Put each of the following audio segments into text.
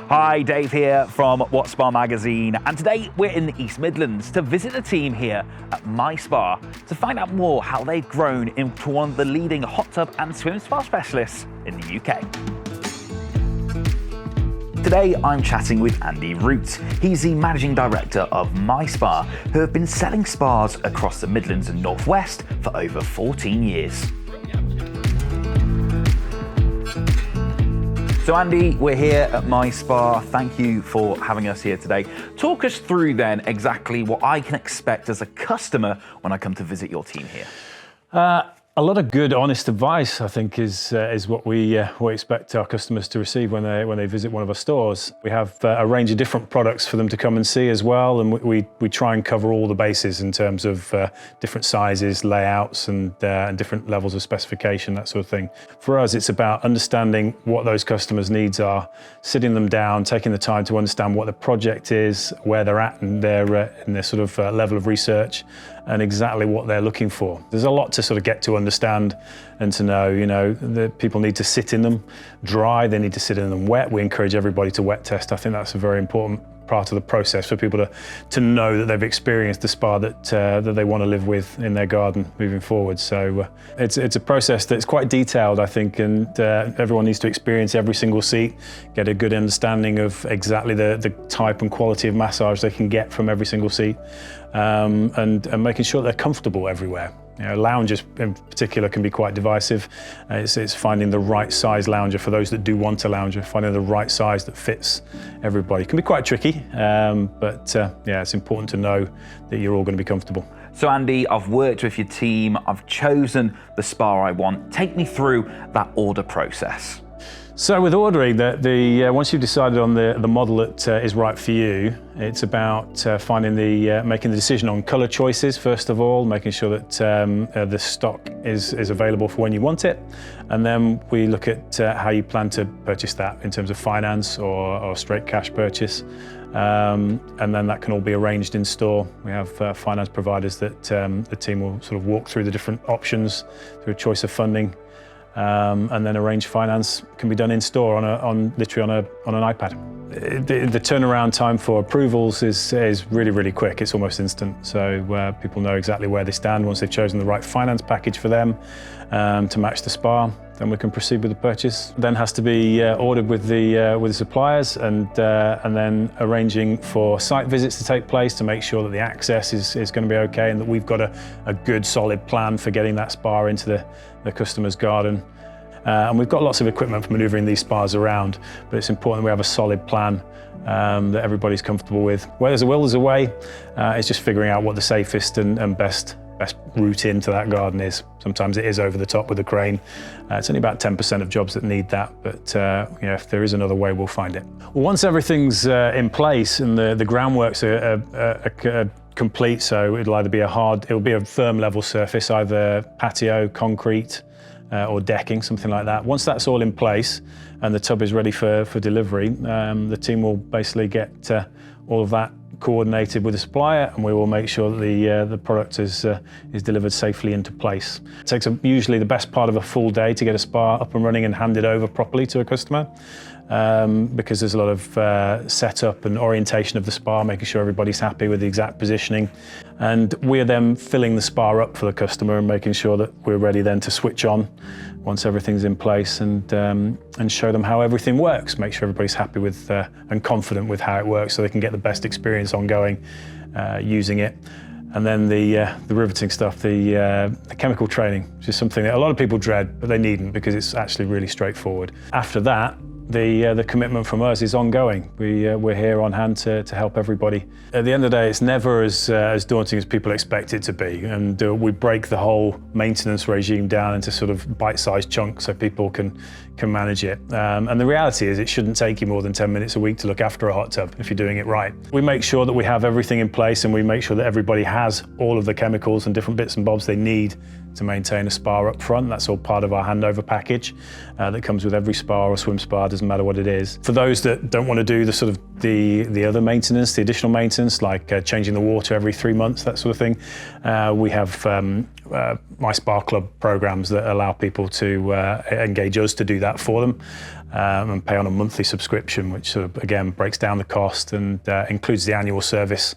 Hi, Dave here from WhatSpa magazine, and today we're in the East Midlands to visit the team here at MySpa to find out more how they've grown into one of the leading hot tub and swim spa specialists in the UK. Today I'm chatting with Andy Wroot. He's the managing director of MySpa, who have been selling spas across the Midlands and North West for over 14 years. So Andy, we're here at MySpa. Thank you for having us here today. Talk us through then exactly what I can expect as a customer when I come to visit your team here. A lot of good, honest advice, I think, is what we expect our customers to receive when they visit one of our stores. We have a range of different products for them to come and see as well, and we try and cover all the bases in terms of different sizes, layouts, and different levels of specification, that sort of thing. For us, it's about understanding what those customers' needs are, sitting them down, taking the time to understand what the project is, where they're at in their sort of level of research, and exactly what they're looking for. There's a lot to sort of get to understand and to know, that people need to sit in them dry, they need to sit in them wet. We encourage everybody to wet test. I think that's a very important part of the process for people to know that they've experienced the spa that they want to live with in their garden moving forward. So it's a process that's quite detailed, I think, and everyone needs to experience every single seat, get a good understanding of exactly the type and quality of massage they can get from every single seat, and making sure they're comfortable everywhere. Lounges in particular can be quite divisive. It's finding the right size lounger for those that do want a lounger, finding the right size that fits everybody. It can be quite tricky, but it's important to know that you're all going to be comfortable. So Andy, I've worked with your team, I've chosen the spa I want. Take me through that order process. So with ordering, once you've decided on the model that is right for you, it's about making the decision on colour choices first of all, making sure that the stock is available for when you want it, and then we look at how you plan to purchase that in terms of finance or straight cash purchase, and then that can all be arranged in store. We have finance providers that the team will sort of walk through the different options through a choice of funding. And then arrange finance can be done in store literally on an iPad. The turnaround time for approvals is really, really quick. It's almost instant. So people know exactly where they stand once they've chosen the right finance package for them to match the spa. Then we can proceed with the purchase. Then has to be ordered with the suppliers, and then arranging for site visits to take place to make sure that the access is going to be okay, and that we've got a good solid plan for getting that spa into the customer's garden. And we've got lots of equipment for manoeuvring these spas around, but it's important that we have a solid plan that everybody's comfortable with. Where there's a will, there's a way. It's just figuring out what the safest and best route into that garden is. Sometimes it is over the top with a crane. It's only about 10% of jobs that need that, but if there is another way, we'll find it. Well, once everything's in place and the groundworks are complete, so it'll either be it'll be a firm level surface, either patio, concrete, or decking, something like that. Once that's all in place and the tub is ready for delivery, the team will basically get all of that coordinated with the supplier, and we will make sure that the product is delivered safely into place. It takes usually the best part of a full day to get a spa up and running and handed over properly to a customer, because there's a lot of setup and orientation of the spa, making sure everybody's happy with the exact positioning. And we're then filling the spa up for the customer and making sure that we're ready then to switch on once everything's in place, and show them how everything works, make sure everybody's happy with and confident with how it works, so they can get the best experience ongoing using it. And then the riveting stuff, the chemical training, which is something that a lot of people dread, but they needn't, because it's actually really straightforward. After that, the commitment from us is ongoing. We're here on hand to help everybody. At the end of the day, it's never as daunting as people expect it to be, and we break the whole maintenance regime down into sort of bite-sized chunks so people can manage it. And the reality is it shouldn't take you more than 10 minutes a week to look after a hot tub if you're doing it right. We make sure that we have everything in place, and we make sure that everybody has all of the chemicals and different bits and bobs they need to maintain a spa up front. That's all part of our handover package that comes with every spa or swim spa, doesn't matter what it is. For those that don't want to do the other maintenance, the additional maintenance, like changing the water every 3 months, that sort of thing, we have MySpa Club programs that allow people to engage us to do that for them, and pay on a monthly subscription, which sort of, again, breaks down the cost and includes the annual service,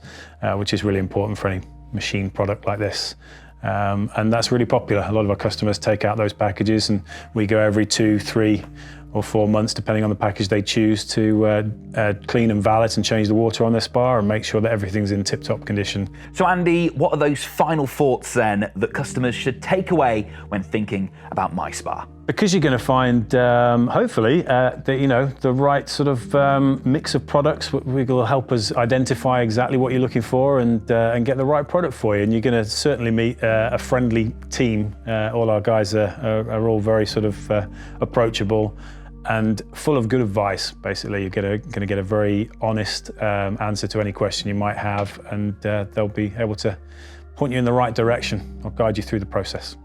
which is really important for any machine product like this. And that's really popular. A lot of our customers take out those packages, and we go every 2, 3 or 4 months, depending on the package they choose, to clean and valet and change the water on their spa and make sure that everything's in tip-top condition. So Andy, what are those final thoughts then that customers should take away when thinking about MySpa? Because you're going to find, hopefully, the right sort of mix of products will help us identify exactly what you're looking for and get the right product for you. And you're going to certainly meet a friendly team. All our guys are all very sort of approachable and full of good advice. Basically, you're going to get a very honest answer to any question you might have, and they'll be able to point you in the right direction or guide you through the process.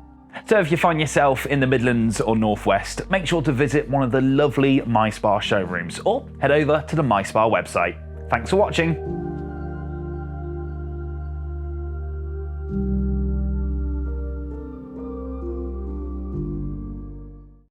So if you find yourself in the Midlands or Northwest, make sure to visit one of the lovely MySpa showrooms or head over to the MySpa website. Thanks for watching.